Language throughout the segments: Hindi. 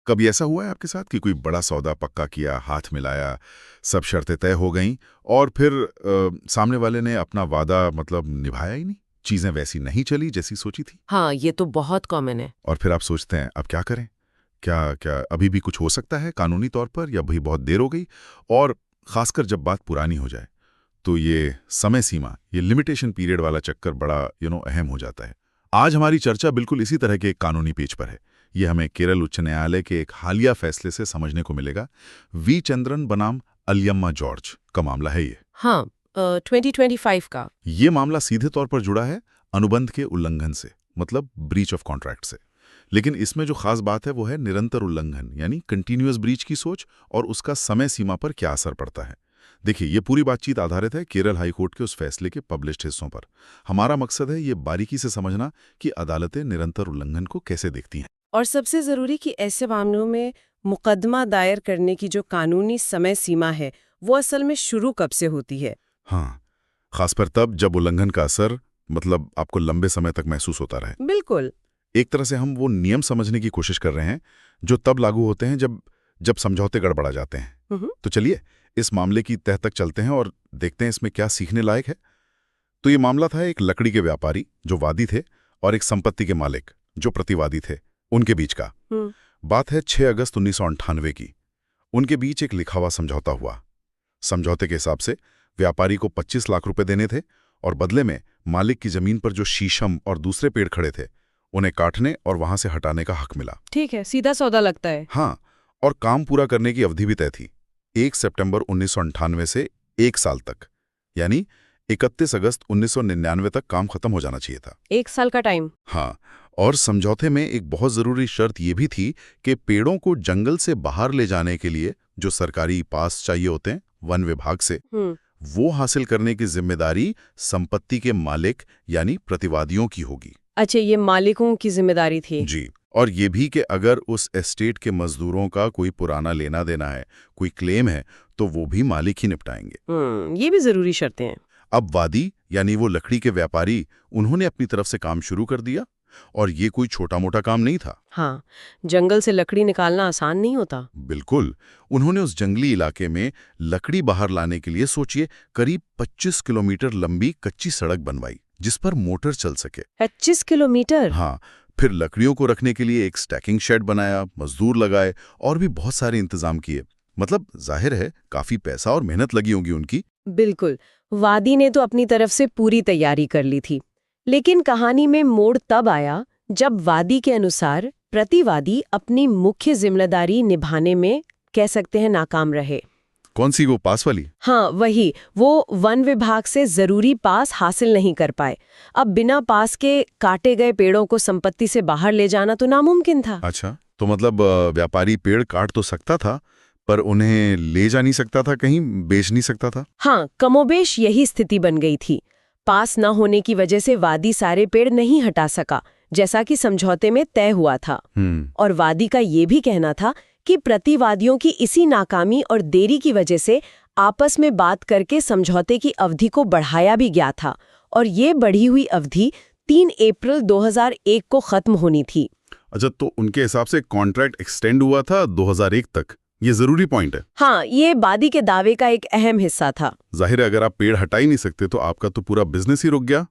कभी ऐसा हुआ है आपके साथ कि कोई बड़ा सौदा पक्का किया, हाथ मिलाया, सब शर्तें तय हो गईं और फिर सामने वाले ने अपना वादा मतलब निभाया ही नहीं? चीज़ें वैसी नहीं चली जैसी सोची थी? हाँ, ये तो बहुत कॉमन है। और फिर आप सोचते हैं, अब क्या करें? क्या क्या अभी भी कुछ हो सकता है कानूनी तौर पर या अभी बहुत देर हो गई? और ख़ासकर जब बात पुरानी हो जाए, तो ये समय सीमा, ये लिमिटेशन पीरियड वाला चक्कर बड़ा अहम हो जाता है। आज हमारी चर्चा बिल्कुल इसी तरह के एक कानूनी पेज पर है। ये हमें केरल उच्च न्यायालय के एक हालिया फैसले से समझने को मिलेगा। वी चंद्रन बनाम अलियम्मा जॉर्ज का मामला है ये। हाँ, 2025 का। ये मामला सीधे तौर पर जुड़ा है अनुबंध के उल्लंघन से, मतलब ब्रीच ऑफ कॉन्ट्रैक्ट से। लेकिन इसमें जो खास बात है वो है निरंतर उल्लंघन, यानी कंटिन्यूअस ब्रीच की सोच और उसका समय सीमा पर क्या असर पड़ता है। देखिए, ये पूरी बातचीत आधारित है केरल हाईकोर्ट के उस फैसले के पब्लिश्ड हिस्सों पर। हमारा मकसद है ये बारीकी से समझना कि अदालतें निरंतर उल्लंघन को कैसे देखती हैं। और सबसे जरूरी कि ऐसे मामलों में मुकदमा दायर करने की जो कानूनी समय सीमा है वो असल में शुरू कब से होती है। हाँ, खासकर तब जब उल्लंघन का असर मतलब आपको लंबे समय तक महसूस होता रहे। बिल्कुल। एक तरह से हम वो नियम समझने की कोशिश कर रहे हैं जो तब लागू होते हैं जब जब समझौते गड़बड़ा जाते हैं। तो चलिए इस मामले की तह तक चलते हैं और देखते हैं इसमें क्या सीखने लायक है। तो ये मामला था एक लकड़ी के व्यापारी जो वादी थे और एक संपत्ति के मालिक जो प्रतिवादी थे, उनके बीच का। बात है 6 अगस्त 1998 की। उनके बीच एक लिखा हुआ समझौता हुआ। समझौते के हिसाब से व्यापारी को 25 लाख रुपए देने थे और बदले में मालिक की जमीन पर जो शीशम और दूसरे पेड़ खड़े थे उन्हें काटने और वहां से हटाने का हक मिला। ठीक है, सीधा सौदा लगता है। हाँ, और काम पूरा करने की अवधि भी तय थी, 1 सितंबर 1998 से 1 साल तक, यानी 31 अगस्त 1999 तक काम खत्म हो जाना चाहिए था। 1 साल का टाइम। हाँ, और समझौते में एक बहुत जरूरी शर्त यह भी थी कि पेड़ों को जंगल से बाहर ले जाने के लिए जो सरकारी पास चाहिए होते हैं वन विभाग से, वो हासिल करने की जिम्मेदारी संपत्ति के मालिक यानी प्रतिवादियों की होगी। अच्छा, ये मालिकों की जिम्मेदारी थी। जी, और ये भी कि अगर उस एस्टेट के मजदूरों का कोई पुराना लेना देना है, कोई क्लेम है, तो वो भी मालिक ही निपटाएंगे। ये भी जरूरी शर्तें हैं। अब वादी यानी वो लकड़ी के व्यापारी, उन्होंने अपनी तरफ से काम शुरू कर दिया और ये कोई छोटा मोटा काम नहीं था। हाँ, जंगल से लकड़ी निकालना आसान नहीं होता। बिल्कुल। उन्होंने उस जंगली इलाके में लकड़ी बाहर लाने के लिए सोचिए करीब 25 किलोमीटर लंबी कच्ची सड़क बनवाई जिस पर मोटर चल सके। 25 किलोमीटर? हाँ, फिर लकड़ियों को रखने के लिए एक स्टैकिंग शेड बनाया, मजदूर लगाए और भी बहुत सारे इंतजाम किए। मतलब जाहिर है काफी पैसा और मेहनत लगी होगी उनकी। बिल्कुल, वादी ने तो अपनी तरफ से पूरी तैयारी कर ली थी। लेकिन कहानी में मोड़ तब आया जब वादी के अनुसार प्रतिवादी अपनी मुख्य जिम्मेदारी निभाने में कह सकते हैं नाकाम रहे। कौन सी, वो पास वाली? हाँ, वही। वो वन विभाग से जरूरी पास हासिल नहीं कर पाए। अब बिना पास के काटे गए पेड़ों को संपत्ति से बाहर ले जाना तो नामुमकिन था। अच्छा, तो मतलब व्यापारी पेड़ काट तो सकता था पर उन्हें ले जा नहीं सकता था, कहीं बेच नहीं सकता था। हाँ, कमोबेश यही स्थिति बन गई थी। पास न होने की वजह से वादी सारे पेड़ नहीं हटा सका जैसा कि समझौते में तय हुआ था। और वादी का ये भी कहना था कि प्रतिवादियों की इसी नाकामी और देरी की वजह से आपस में बात करके समझौते की अवधि को बढ़ाया भी गया था और ये बढ़ी हुई अवधि 3 अप्रैल 2001 को खत्म होनी थी। अच्छा, तो उनके हिसाब से कॉन्ट्रैक्ट एक्सटेंड हुआ था 2001 तक। ये जरूरी पॉइंट है। हाँ, ये वादी के दावे का एक अहम हिस्सा था। जाहिर है अगर आप पेड़ हटा ही नहीं सकते तो आपका तो पूरा बिजनेस ही रुक गया।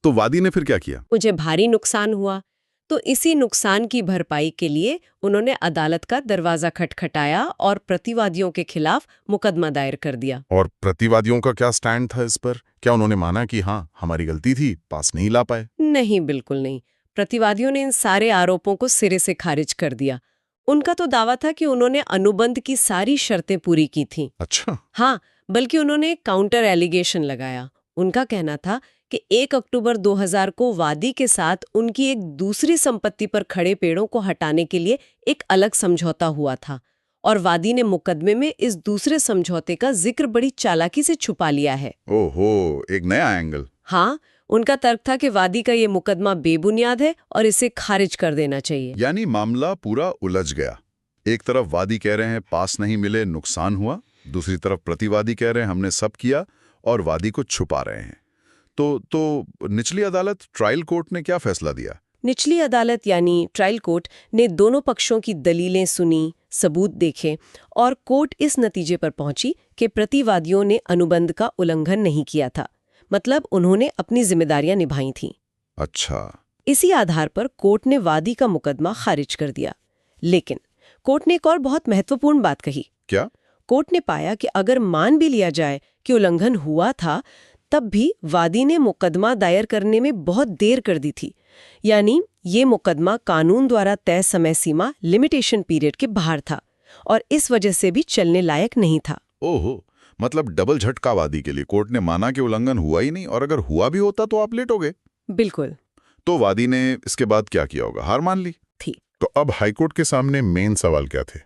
तो वादी ने फिर क्या किया? मुझे भारी नुकसान हुआ, तो इसी नुकसान की भरपाई के लिए उन्होंने अदालत का दरवाजा खटखटाया और प्रतिवादियों के खिलाफ मुकदमा दायर कर दिया। और प्रतिवादियों का क्या स्टैंड था इस पर? क्या उन्होंने माना कि हाँ हमारी गलती थी, पास नहीं ला पाए? नहीं, बिल्कुल नहीं। प्रतिवादियों ने इन सारे आरोपों को सिरे से खारिज कर दिया। उनका तो दावा था कि उन्होंने अनुबंध की सारी शर्तें पूरी की थीं। अच्छा। हाँ, बल्कि उन्होंने एक काउंटर एलिगेशन लगाया। उनका कहना था कि 1 अक्टूबर 2000 को वादी के साथ उनकी एक दूसरी संपत्ति पर खड़े पेड़ों को हटाने के लिए एक अलग समझौता हुआ था और वादी ने मुकदमे में इस दूसरे समझौते का जिक्र बड़ी चालाकी से छुपा लिया है। ओहो, एक नया एंगल। हाँ, उनका तर्क था कि वादी का ये मुकदमा बेबुनियाद है और इसे खारिज कर देना चाहिए। यानी मामला पूरा उलझ गया। एक तरफ वादी कह रहे हैं पास नहीं मिले, नुकसान हुआ, दूसरी तरफ प्रतिवादी कह रहे हैं हमने सब किया और वादी को छुपा रहे हैं। तो निचली अदालत ट्रायल कोर्ट ने क्या फैसला दिया? निचली अदालत यानी ट्रायल कोर्ट ने दोनों पक्षों की दलीलें सुनी, सबूत देखे और कोर्ट इस नतीजे पर पहुंची कि प्रतिवादियों ने अनुबंध का उल्लंघन नहीं किया था, मतलब उन्होंने अपनी जिम्मेदारियां निभाई थीं। अच्छा। इसी आधार पर कोर्ट ने वादी का मुकदमा खारिज कर दिया। लेकिन कोर्ट ने एक और बहुत महत्वपूर्ण बात कही। क्या? कोर्ट ने पाया कि अगर मान भी लिया जाए कि उल्लंघन हुआ था, तब भी वादी ने मुकदमा दायर करने में बहुत देर कर दी थी। यानी ये मुकदमा कानून द्वारा तय समय सीमा लिमिटेशन पीरियड के बाहर था और इस वजह से भी चलने लायक नहीं था। ओहो, मतलब डबल झटका वादी के लिए। कोर्ट ने माना कि उल्लंघन हुआ ही नहीं और अगर हुआ भी होता तो आप लेट हो गए। बिल्कुल। तो वादी ने इसके बाद क्या किया होगा? हार मान ली थी। तो अब हाईकोर्ट के सामने मेन सवाल क्या थे?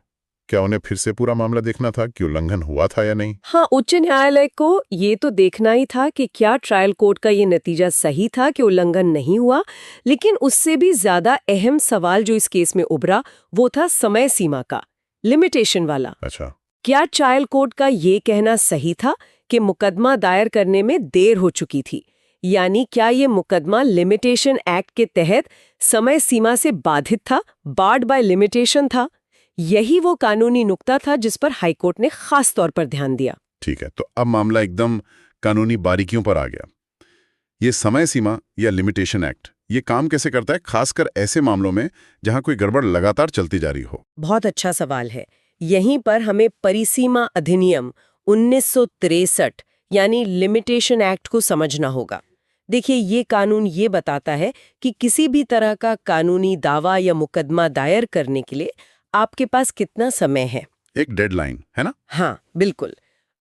क्या उन्हें फिर से पूरा मामला देखना था कि उल्लंघन हुआ था या नहीं? हाँ, उच्च न्यायालय को ये तो देखना ही था कि क्या ट्रायल कोर्ट का ये नतीजा सही था कि उल्लंघन नहीं हुआ। लेकिन उससे भी ज्यादा अहम सवाल जो इस केस में उभरा वो था समय सीमा का, लिमिटेशन वाला। अच्छा। क्या ट्रायल कोर्ट का ये कहना सही था कि मुकदमा दायर करने में देर हो चुकी थी? यानी क्या ये मुकदमा लिमिटेशन एक्ट के तहत समय सीमा से बाधित था, बार्ड बाय लिमिटेशन था? यही वो कानूनी नुक्ता था जिस पर हाईकोर्ट ने खास तौर पर ध्यान दिया। ठीक है, तो अब मामला एकदम कानूनी बारीकियों पर आ गया। ये समय सीमा या लिमिटेशन एक्ट ये काम कैसे करता है, खासकर ऐसे मामलों में जहां कोई गड़बड़ लगातार चलती जा रही हो? बहुत अच्छा सवाल है। यहीं पर हमें परिसीमा अधिनियम 1963 यानी लिमिटेशन एक्ट को समझना होगा। देखिए, ये कानून ये बताता है कि किसी भी तरह का कानूनी दावा या मुकदमा दायर करने के लिए आपके पास कितना समय है। एक डेडलाइन है ना? हाँ, बिल्कुल।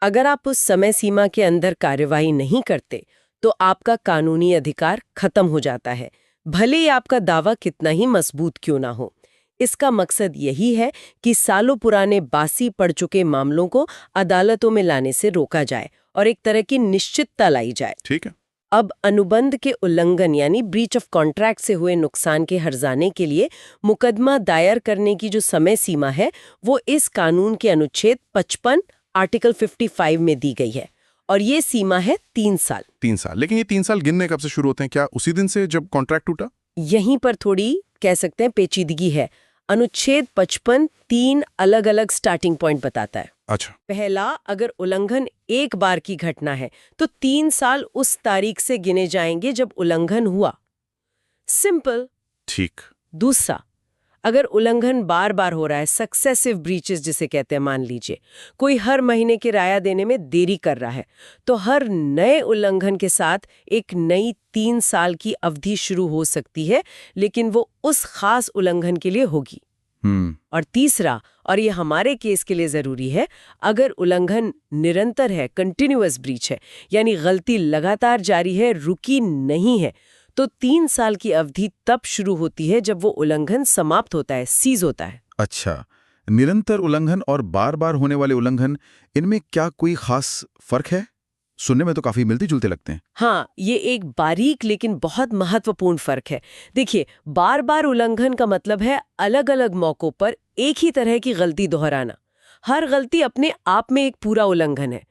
अगर आप उस समय सीमा के अंदर कार्यवाही नहीं करते तो आपका कानूनी अधिकार खत्म हो जाता है, भले ही आपका दावा कितना ही मजबूत क्यों ना हो। इसका मकसद यही है कि सालों पुराने बासी पड़ चुके मामलों को अदालतों में लाने से रोका जाए और एक तरह की निश्चितता लाई जाए। ठीक है। अब अनुबंध के उल्लंघन यानी ब्रीच ऑफ कॉन्ट्रैक्ट से हुए नुकसान के हर्जाने के लिए मुकदमा दायर करने की जो समय सीमा है वो इस कानून के अनुच्छेद 55 आर्टिकल 55 में दी गई है और ये सीमा है 3 साल। 3 साल। लेकिन ये 3 साल गिनने कब से शुरू होते हैं? क्या उसी दिन से जब कॉन्ट्रैक्ट टूटा? यहीं पर थोड़ी कह सकते हैं पेचीदगी है। अनुच्छेद 55 3 अलग-अलग स्टार्टिंग पॉइंट बताता है। अच्छा। पहला, अगर उल्लंघन एक बार की घटना है तो 3 साल उस तारीख से गिने जाएंगे जब उल्लंघन हुआ। सिंपल। ठीक। दूसरा, अगर उल्लंघन बार बार हो रहा है, सक्सेसिव ब्रीचेस जिसे कहते हैं, मान लीजिए कोई हर महीने किराया देने में देरी कर रहा है, तो हर नए उल्लंघन के साथ एक नई 3 साल की अवधि शुरू हो सकती है, लेकिन वो उस खास उल्लंघन के लिए होगी। और तीसरा, और ये हमारे केस के लिए जरूरी है, अगर उल्लंघन निरंतर है, कंटिन्यूअस ब्रीच है, यानी गलती लगातार जारी है, रुकी नहीं है, तो 3 साल की अवधि तब शुरू होती है जब वो उल्लंघन समाप्त होता है, सीज होता है। अच्छा, निरंतर उल्लंघन और बार बार होने वाले उल्लंघन, इनमें क्या कोई खास फर्क है? सुनने में तो काफी मिलते जुलते लगते हैं। हाँ, ये एक बारीक लेकिन बहुत महत्वपूर्ण फर्क है। देखिए, बार बार उल्लंघन का मतलब है अलग अलग मौकों पर एक ही तरह की गलती दोहराना। हर गलती अपने आप में एक पूरा उल्लंघन है।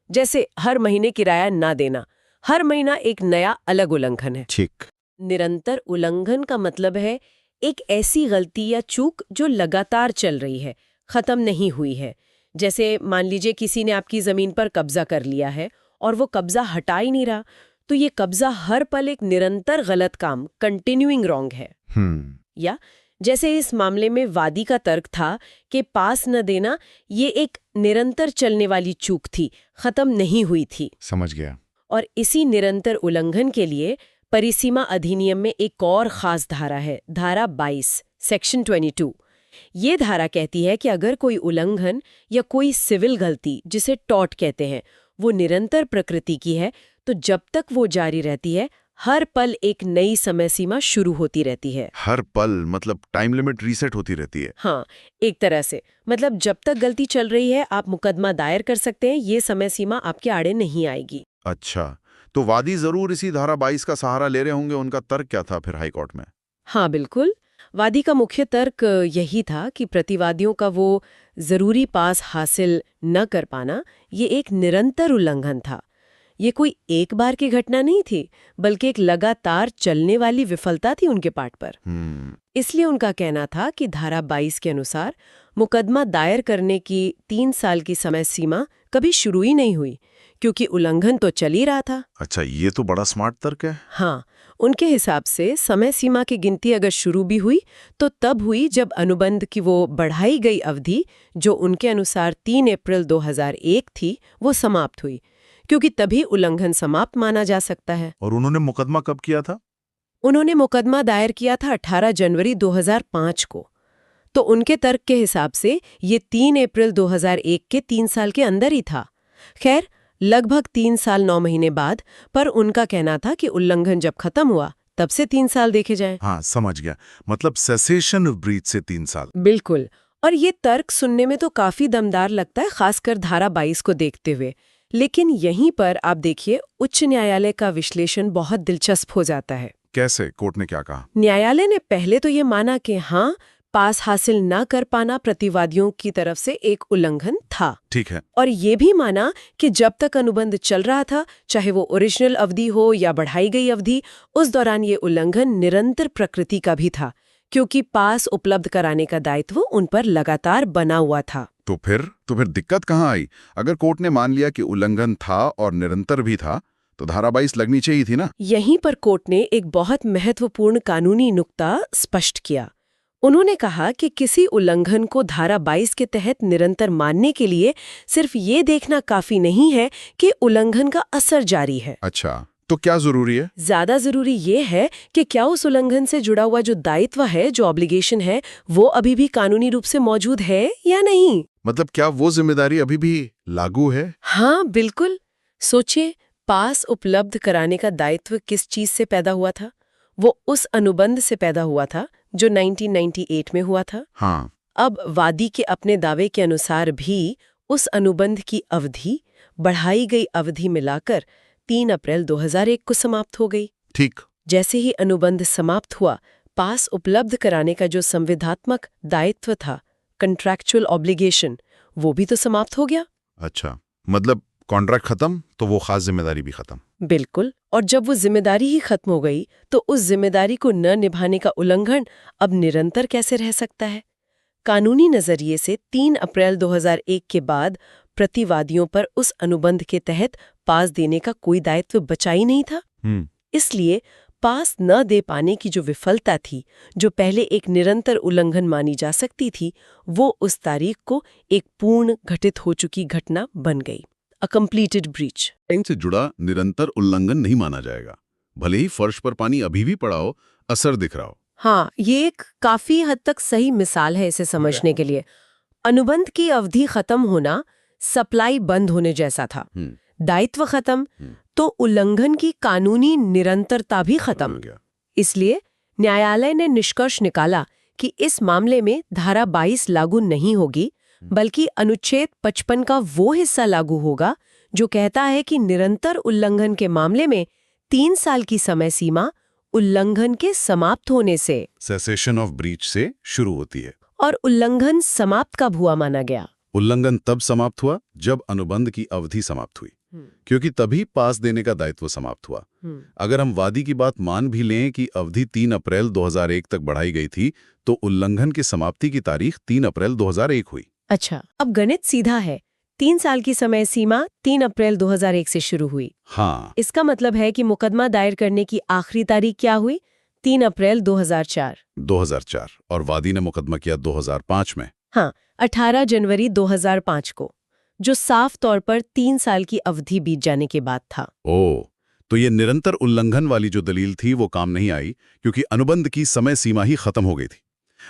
जैसे हर महीने किराया ना देना, हर महीना एक नया अलग उल्लंघन है। ठीक। निरंतर उल्लंघन का मतलब है एक ऐसी गलती या चूक जो लगातार चल रही है, खत्म नहीं हुई है। जैसे मान लीजिए किसी ने आपकी जमीन पर कब्जा कर लिया है और वो कब्जा हटा ही नहीं रहा, तो ये कब्जा हर पल एक निरंतर गलत काम, कंटिन्यूइंग रॉन्ग है। या जैसे इस मामले में वादी का तर्क था कि पास न देना ये एक निरंतर चलने वाली चूक थी, खत्म नहीं हुई थी। समझ गया। और इसी निरंतर उल्लंघन के लिए परिसीमा अधिनियम में एक और खास धारा है, धारा 22, सेक्शन 22। ये धारा कहती है कि अगर कोई उल्लंघन या कोई सिविल गलती, जिसे टॉर्ट कहते हैं, वो निरंतर प्रकृति की है, तो जब तक वो जारी रहती है, हर पल एक नई समय सीमा शुरू होती रहती है। हर पल मतलब टाइम लिमिट रीसेट होती रहती है। हाँ, एक तरह से। मतलब जब तक गलती चल रही है आप मुकदमा दायर कर सकते हैं, ये समय सीमा आपके आड़े नहीं आएगी। अच्छा, तो वादी जरूर इसी धारा 22 का सहारा ले रहे होंगे। उनका तर्क क्या था फिर हाईकोर्ट में? हाँ, बिल्कुल। वादी का मुख्य तर्क यही था कि प्रतिवादियों का वो जरूरी पास हासिल न कर पाना ये एक निरंतर उल्लंघन था। ये कोई एक बार की घटना नहीं थी, बल्कि एक लगातार चलने वाली विफलता थी उनके पार्ट पर। इसलिए उनका कहना था कि धारा 22 के अनुसार मुकदमा दायर करने की 3 साल की समय सीमा कभी शुरू ही नहीं हुई, क्योंकि उल्लंघन तो चल ही रहा था। अच्छा, ये तो बड़ा स्मार्ट तर्क है। हाँ, उनके हिसाब से समय सीमा की गिनती अगर शुरू भी हुई तो तब हुई जब अनुबंध की वो बढ़ाई गई अवधि, जो उनके अनुसार 3 अप्रैल 2001 थी, वो समाप्त हुई, क्योंकि तभी उल्लंघन समाप्त माना जा सकता है। और उन्होंने मुकदमा कब किया था? उन्होंने मुकदमा दायर किया था 18 जनवरी 2005 को। तो उनके तर्क के हिसाब से ये 3 अप्रैल 2001 के 3 साल के अंदर ही था। खैर, लगभग 3 साल 9 महीने बाद, पर उनका कहना था कि उल्लंघन जब खत्म हुआ तब से 3 साल देखे जाएं। हाँ, समझ गया। मतलब सेसेशन ऑफ ब्रीच से 3 साल। बिल्कुल। और ये तर्क सुनने में तो काफी दमदार लगता है, खासकर धारा 22 को देखते हुए। लेकिन यहीं पर आप देखिए, उच्च न्यायालय का विश्लेषण बहुत दिलचस्प हो जाता है। कैसे? कोर्ट ने क्या कहा? न्यायालय ने पहले तो ये माना कि हाँ, पास हासिल न कर पाना प्रतिवादियों की तरफ से एक उल्लंघन था। ठीक है। और ये भी माना कि जब तक अनुबंध चल रहा था, चाहे वो ओरिजिनल अवधि हो या बढ़ाई गई अवधि, उस दौरान ये उल्लंघन निरंतर प्रकृति का भी था, क्योंकि पास उपलब्ध कराने का दायित्व उन पर लगातार बना हुआ था। तो फिर दिक्कत कहाँ आई? अगर कोर्ट ने मान लिया कि उल्लंघन था और निरंतर भी था, तो धारा 22 लगनी चाहिए थी ना? यहीं पर कोर्ट ने एक बहुत महत्वपूर्ण कानूनी नुक्ता स्पष्ट किया। उन्होंने कहा कि किसी उल्लंघन को धारा 22 के तहत निरंतर मानने के लिए सिर्फ ये देखना काफी नहीं है कि उल्लंघन का असर जारी है। अच्छा, तो क्या जरूरी है? ज्यादा जरूरी ये है कि क्या उस उल्लंघन से जुड़ा हुआ जो दायित्व है, जो ऑब्लिगेशन है, वो अभी भी कानूनी रूप से मौजूद है या नहीं। मतलब क्या वो जिम्मेदारी अभी भी लागू है? हाँ, बिल्कुल। सोचिए, पास उपलब्ध कराने का दायित्व किस चीज से पैदा हुआ था? वो उस अनुबंध से पैदा हुआ था जो 1998 में हुआ था। हाँ। अब वादी के अपने दावे के अनुसार भी उस अनुबंध की अवधि बढ़ाई गई अवधि मिलाकर 3 अप्रैल 2001 को समाप्त हो गई। ठीक। जैसे ही अनुबंध समाप्त हुआ, पास उपलब्ध कराने का जो संविधात्मक दायित्व था, कंट्रैक्चुअल ऑब्लिगेशन, वो भी तो समाप्त हो गया। अच्छा, मतलब कॉन्ट्रैक्ट खत्म तो वो खास जिम्मेदारी भी खत्म। बिल्कुल। और जब वो जिम्मेदारी ही खत्म हो गई, तो उस जिम्मेदारी को न निभाने का उल्लंघन अब निरंतर कैसे रह सकता है? कानूनी नजरिए से 3 अप्रैल 2001 के बाद प्रतिवादियों पर उस अनुबंध के तहत पास देने का कोई दायित्व बचा ही नहीं था। इसलिए पास न दे पाने की जो विफलता थी, जो पहले एक निरंतर उल्लंघन मानी जा सकती थी, वो उस तारीख को एक पूर्ण घटित हो चुकी घटना बन गई, अ कंप्लीटेड ब्रीच। से जुड़ा निरंतर उल्लंघन नहीं माना जाएगा, भले ही फर्श पर पानी अभी भी पड़ा हो, असर दिख रहा हो। हाँ, ये एक काफी हद तक सही मिसाल है इसे समझने के लिए। अनुबंध की अवधि खत्म होना सप्लाई बंद होने जैसा था। दायित्व खत्म तो उल्लंघन की कानूनी निरंतरता भी खत्म। इसलिए न्यायालय ने निष्कर्ष निकाला कि इस मामले में धारा 22 लागू नहीं होगी, बल्कि अनुच्छेद 55 का वो हिस्सा लागू होगा जो कहता है कि निरंतर उल्लंघन के मामले में 3 साल की समय सीमा उल्लंघन के समाप्त होने से, सेसेशन ऑफ ब्रीच से शुरू होती है। और उल्लंघन समाप्त कब हुआ माना गया? उल्लंघन तब समाप्त हुआ जब अनुबंध की अवधि समाप्त हुई, क्योंकि तभी पास देने का दायित्व समाप्त हुआ। अगर हम वादी की बात मान भी लें कि अवधि 3 अप्रैल 2001 तक बढ़ाई गई थी, तो उल्लंघन की समाप्ति की तारीख 3 अप्रैल 2001 हुई। अच्छा, अब गणित सीधा है। 3 साल की समय सीमा 3 अप्रैल 2001 से शुरू हुई। हाँ। इसका मतलब है कि मुकदमा दायर करने की आखिरी तारीख क्या हुई? 3 अप्रैल 2004। और वादी ने मुकदमा किया 2005 में। हाँ, 18 जनवरी 2005 को, जो साफ तौर पर 3 साल की अवधि बीत जाने के बाद था। ओह, तो ये निरंतर उल्लंघन वाली जो दलील थी वो काम नहीं आई, क्योंकि अनुबंध की समय सीमा ही खत्म हो गई थी।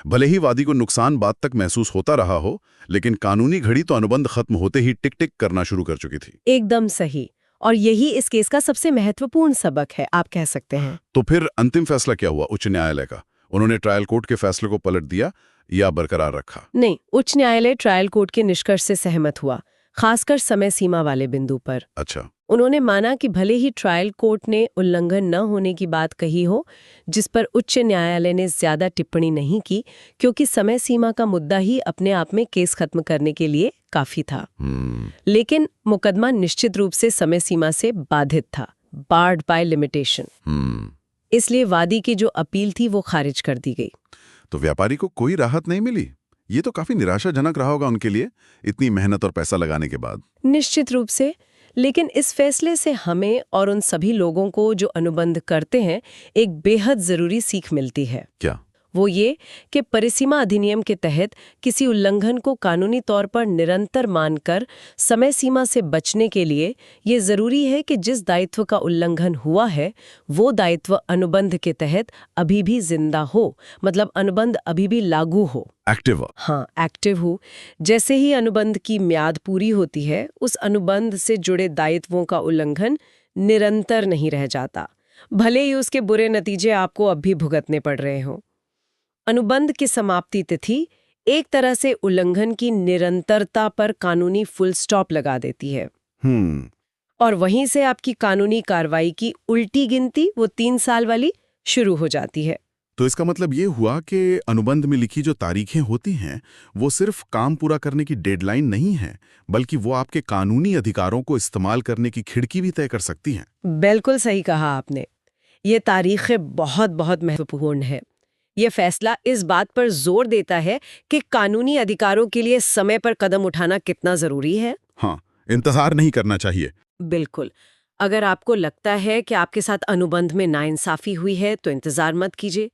भले ही वादी को नुकसान बाद तक महसूस होता रहा हो, लेकिन कानूनी घड़ी तो अनुबंध खत्म होते ही टिक टिक करना शुरू कर चुकी थी। एकदम सही। और यही इस केस का सबसे महत्वपूर्ण सबक है, आप कह सकते हैं। तो फिर अंतिम फैसला क्या हुआ उच्च न्यायालय का? उन्होंने ट्रायल कोर्ट के फैसले को पलट दिया या बरकरार रखा? नहीं, उच्च न्यायालय ट्रायल कोर्ट के निष्कर्ष से सहमत हुआ। खासकर समय सीमा वाले बिंदु पर। अच्छा। उन्होंने माना कि भले ही ट्रायल कोर्ट ने उल्लंघन न होने की बात कही हो, जिस पर उच्च न्यायालय ने ज्यादा टिप्पणी नहीं की, क्योंकि समय सीमा का मुद्दा ही अपने आप में केस खत्म करने के लिए काफी था। लेकिन मुकदमा निश्चित रूप से समय सीमा से बाधित था, बार्ड बाय लिमिटेशन। इसलिए वादी की जो अपील थी वो खारिज कर दी गई। तो व्यापारी को कोई राहत नहीं मिली? ये तो काफी निराशाजनक रहा होगा उनके लिए, इतनी मेहनत और पैसा लगाने के बाद। निश्चित रूप से। लेकिन इस फैसले से हमें और उन सभी लोगों को जो अनुबंध करते हैं एक बेहद जरूरी सीख मिलती है। क्या? वो ये कि परिसीमा अधिनियम के तहत किसी उल्लंघन को कानूनी तौर पर निरंतर मानकर समय सीमा से बचने के लिए ये जरूरी है कि जिस दायित्व का उल्लंघन हुआ है वो दायित्व अनुबंध के तहत अभी भी जिंदा हो, मतलब अनुबंध अभी भी लागू हो, एक्टिव। हाँ, एक्टिव हो। जैसे ही अनुबंध की म्याद पूरी होती है, उस अनुबंध से जुड़े दायित्वों का उल्लंघन निरंतर नहीं रह जाता, भले ही उसके बुरे नतीजे आपको अब भी भुगतने पड़ रहे हों। अनुबंध की समाप्ति तिथि एक तरह से उल्लंघन की निरंतरता पर कानूनी फुल स्टॉप लगा देती है। और वहीं से आपकी कानूनी कार्रवाई की उल्टी गिनती, वो 3 साल वाली, शुरू हो जाती है। तो इसका मतलब ये हुआ कि अनुबंध में लिखी जो तारीखें होती हैं वो सिर्फ काम पूरा करने की डेडलाइन नहीं है, बल्कि वो आपके कानूनी अधिकारों को इस्तेमाल करने की खिड़की भी तय कर सकती हैं। बिल्कुल सही कहा आपने। ये तारीखें बहुत बहुत महत्वपूर्ण है। ये फैसला इस बात पर जोर देता है कि कानूनी अधिकारों के लिए समय पर कदम उठाना कितना जरूरी है। हाँ, इंतजार नहीं करना चाहिए। बिल्कुल। अगर आपको लगता है कि आपके साथ अनुबंध में नाइंसाफी हुई है तो इंतजार मत कीजिए।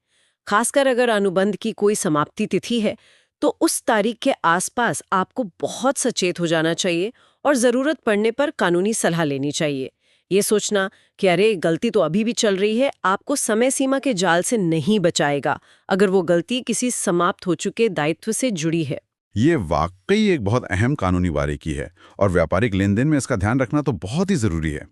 खासकर अगर अनुबंध की कोई समाप्ति तिथि है तो उस तारीख के आसपास आपको बहुत सचेत हो जाना चाहिए और जरूरत पड़ने पर कानूनी सलाह लेनी चाहिए। ये सोचना कि अरे गलती तो अभी भी चल रही है, आपको समय सीमा के जाल से नहीं बचाएगा अगर वो गलती किसी समाप्त हो चुके दायित्व से जुड़ी है। ये वाकई एक बहुत अहम कानूनी बारीकी है और व्यापारिक लेन देन में इसका ध्यान रखना तो बहुत ही जरूरी है।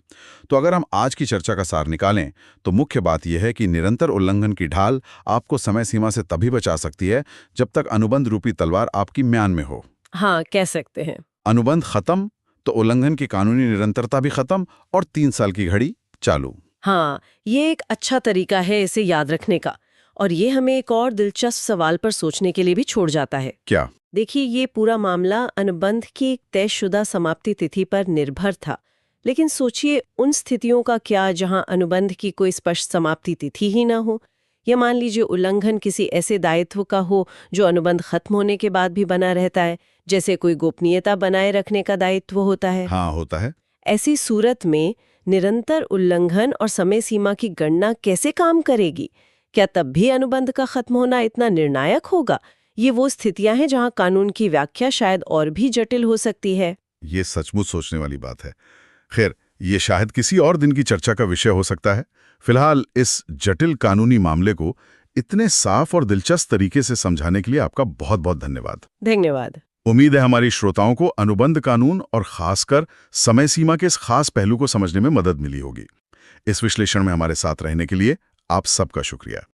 तो अगर हम आज की चर्चा का सार निकालें तो मुख्य बात यह है कि निरंतर उल्लंघन की ढाल आपको समय सीमा से तभी बचा सकती है जब तक अनुबंध रूपी तलवार आपकी म्यान में हो। हाँ, कह सकते हैं। अनुबंध खत्म तो उल्लंघन की कानूनी निरंतरता भी खत्म और 3 साल की घड़ी चालू। हाँ, ये एक अच्छा तरीका है इसे याद रखने का। और ये हमें एक और दिलचस्प सवाल पर सोचने के लिए भी छोड़ जाता है। क्या? देखिए, ये पूरा मामला अनुबंध की एक तयशुदा समाप्ति तिथि पर निर्भर था, लेकिन सोचिए उन स्थितियों का क्या जहां अनुबंध की कोई स्पष्ट समाप्ति तिथि ही ना हो, या मान लीजिए उल्लंघन किसी ऐसे दायित्व का हो जो अनुबंध खत्म होने के बाद भी बना रहता है, जैसे कोई गोपनीयता बनाए रखने का दायित्व होता है। हाँ, होता है। ऐसी सूरत में निरंतर उल्लंघन और समय सीमा की गणना कैसे काम करेगी? क्या तब भी अनुबंध का खत्म होना इतना निर्णायक होगा? ये वो स्थितियां हैं जहां कानून की व्याख्या शायद और भी जटिल हो सकती है। ये सचमुच सोचने वाली बात है। खैर, ये शायद किसी और दिन की चर्चा का विषय हो सकता है। फिलहाल इस जटिल कानूनी मामले को इतने साफ और दिलचस्प तरीके से समझाने के लिए आपका बहुत बहुत धन्यवाद। धन्यवाद। उम्मीद है हमारी श्रोताओं को अनुबंध कानून और खासकर समय सीमा के इस खास पहलू को समझने में मदद मिली होगी। इस विश्लेषण में हमारे साथ रहने के लिए आप सबका शुक्रिया।